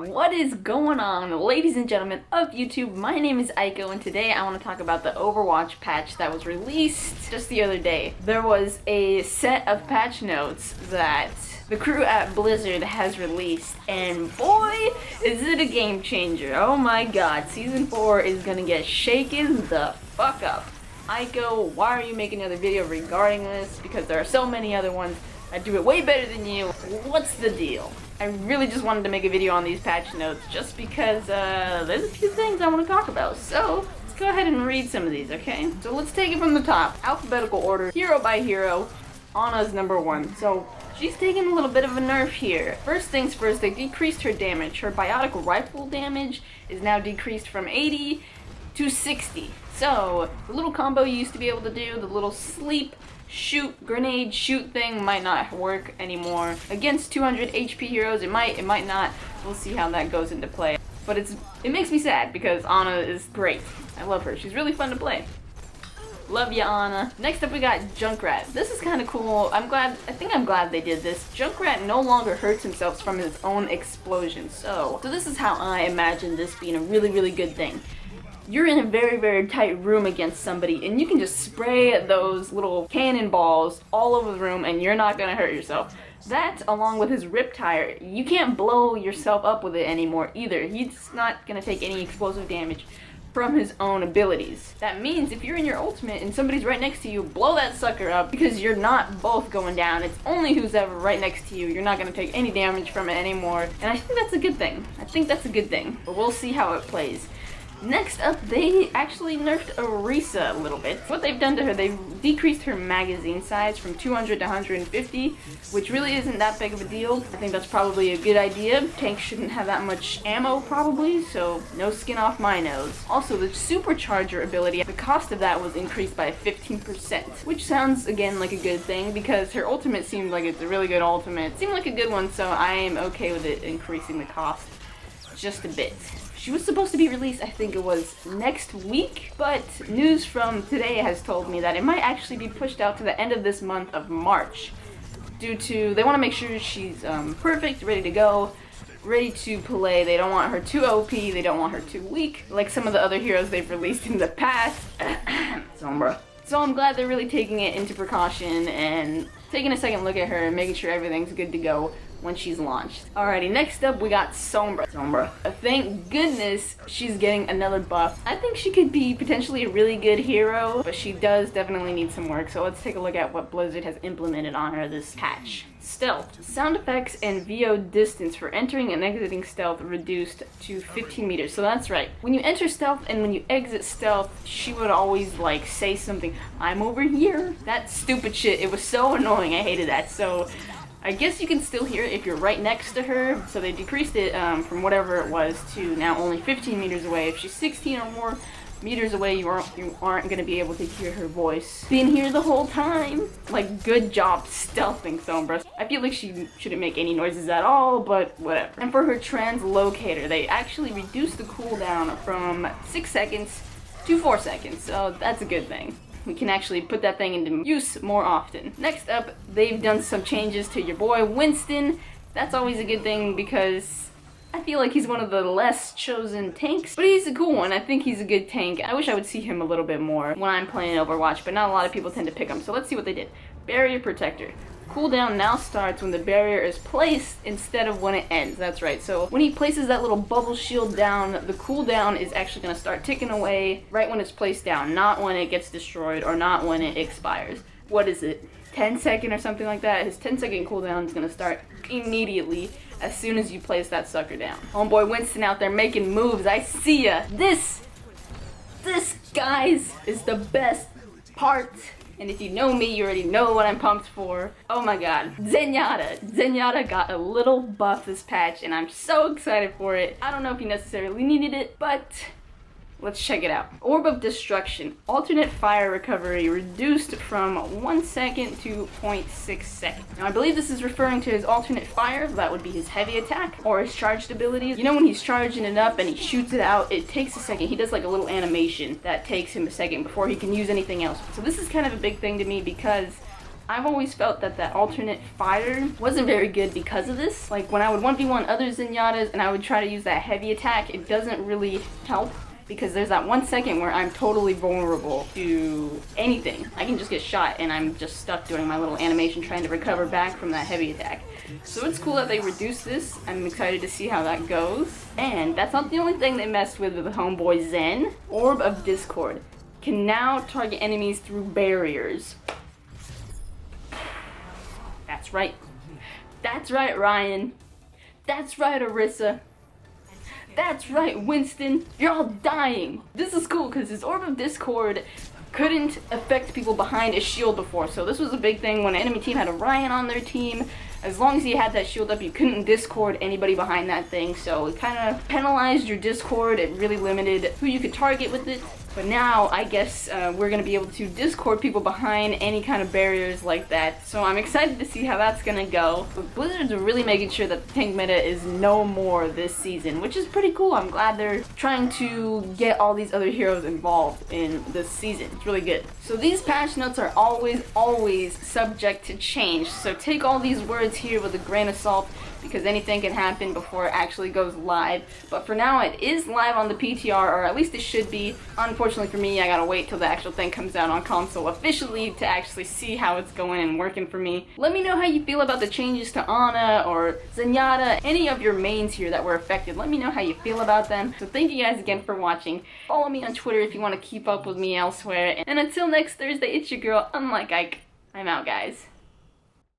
What is going on, ladies and gentlemen of YouTube? My name is Aiko, and today I want to talk about the Overwatch patch that was released just the other day. There was a set of patch notes that the crew at Blizzard has released, and boy, is it a game changer. Oh my god, Season 4 is gonna get shaken the fuck up. Aiko, why are you making another video regarding this? Because there are so many other ones that do it way better than you. What's the deal? I really just wanted to make a video on these patch notes just because there's a few things I want to talk about. So let's go ahead and read some of these, okay? So let's take it from the top. Alphabetical order, hero by hero. Ana's number 1. So she's taking a little bit of a nerf here. First things first, they decreased her damage. Her biotic rifle damage is now decreased from 80 to 60. So the little combo you used to be able to do, the little sleep, shoot, grenade, shoot thing might not work anymore. Against 200 HP heroes, it might not. We'll see how that goes into play. But it makes me sad because Ana is great. I love her. She's really fun to play. Love ya, Ana. Next up we got Junkrat. This is kind of cool. I'm glad they did this. Junkrat no longer hurts himself from his own explosions. So this is how I imagine this being a really, really good thing. You're in a very, very tight room against somebody, and you can just spray those little cannonballs all over the room, and you're not gonna hurt yourself. That, along with his Riptire, you can't blow yourself up with it anymore either. He's not gonna take any explosive damage from his own abilities. That means if you're in your ultimate and somebody's right next to you, blow that sucker up because you're not both going down. It's only who's ever right next to you. You're not gonna take any damage from it anymore. And I think that's a good thing. But we'll see how it plays. Next up, they actually nerfed Orisa a little bit. What they've done to her, they've decreased her magazine size from 200 to 150, which really isn't that big of a deal. I think that's probably a good idea. Tanks shouldn't have that much ammo, probably, so no skin off my nose. Also, the supercharger ability, the cost of that was increased by 15%, which sounds, again, like a good thing, because her ultimate seemed like it's a really good ultimate. It seemed like a good one, so I am okay with it increasing the cost just a bit. She was supposed to be released, I think it was next week, but news from today has told me that it might actually be pushed out to the end of this month of March due to, they want to make sure she's perfect, ready to go, ready to play. They don't want her too OP, they don't want her too weak, like some of the other heroes they've released in the past. Sombra. So I'm glad they're really taking it into precaution and taking a second look at her and making sure everything's good to go when she's launched. Alrighty, next up we got Sombra. Thank goodness she's getting another buff. I think she could be potentially a really good hero, but she does definitely need some work. So let's take a look at what Blizzard has implemented on her this patch. Stealth. Sound effects and VO distance for entering and exiting stealth reduced to 15 meters. So that's right. When you enter stealth and when you exit stealth, she would always like say something, "I'm over here." That stupid shit. It was so annoying. I hated that. So I guess you can still hear it if you're right next to her, so they decreased it from whatever it was to now only 15 meters away. If she's 16 or more meters away, you aren't going to be able to hear her voice. Been here the whole time. Like, good job stealthing Sombra. I feel like she shouldn't make any noises at all, but whatever. And for her translocator, they actually reduced the cooldown from 6 seconds to 4 seconds, so that's a good thing. We can actually put that thing into use more often. Next up, they've done some changes to your boy Winston. That's always a good thing because I feel like he's one of the less chosen tanks, but he's a cool one. I think he's a good tank. I wish I would see him a little bit more when I'm playing Overwatch, but not a lot of people tend to pick him. So let's see what they did. Barrier Protector. Cooldown now starts when the barrier is placed instead of when it ends. That's right. So when he places that little bubble shield down, the cooldown is actually going to start ticking away right when it's placed down, not when it gets destroyed or not when it expires. What is it? 10-second or something like that? His 10-second cooldown is going to start immediately as soon as you place that sucker down. Homeboy Winston out there making moves. I see ya. This, guys, is the best part. And if you know me, you already know what I'm pumped for. Oh my god. Zenyatta. Zenyatta got a little buff this patch, and I'm so excited for it. I don't know if he necessarily needed it, but let's check it out. Orb of Destruction. Alternate fire recovery reduced from 1 second to 0.6 seconds. Now I believe this is referring to his alternate fire. That would be his heavy attack or his charged abilities. You know when he's charging it up and he shoots it out, it takes a second. He does like a little animation that takes him a second before he can use anything else. So this is kind of a big thing to me because I've always felt that that alternate fire wasn't very good because of this. Like when I would 1v1 other Zenyatta's and I would try to use that heavy attack, it doesn't really help because there's that 1 second where I'm totally vulnerable to anything. I can just get shot and I'm just stuck doing my little animation trying to recover back from that heavy attack. So it's cool that they reduced this. I'm excited to see how that goes. And that's not the only thing they messed with the homeboy Zen. Orb of Discord can now target enemies through barriers. That's right. That's right, Ryan. That's right, Orisa. That's right, Winston. You're all dying. This is cool because his Orb of Discord couldn't affect people behind a shield before. So this was a big thing when an enemy team had a Ryan on their team. As long as you had that shield up, you couldn't discord anybody behind that thing. So it kind of penalized your discord. It really limited who you could target with it. But now, I guess we're going to be able to discord people behind any kind of barriers like that. So I'm excited to see how that's going to go. But Blizzard's really making sure that the tank meta is no more this season, which is pretty cool. I'm glad they're trying to get all these other heroes involved in this season. It's really good. So these patch notes are always subject to change. So take all these words here with a grain of salt, because anything can happen before it actually goes live. But for now, it is live on the PTR, or at least it should be. Unfortunately for me, I gotta wait till the actual thing comes out on console officially to actually see how it's going and working for me. Let me know how you feel about the changes to Ana or Zenyatta, any of your mains here that were affected. Let me know how you feel about them. So thank you guys again for watching. Follow me on Twitter if you want to keep up with me elsewhere. And until next Thursday, it's your girl, Unlike Ike. I'm out, guys.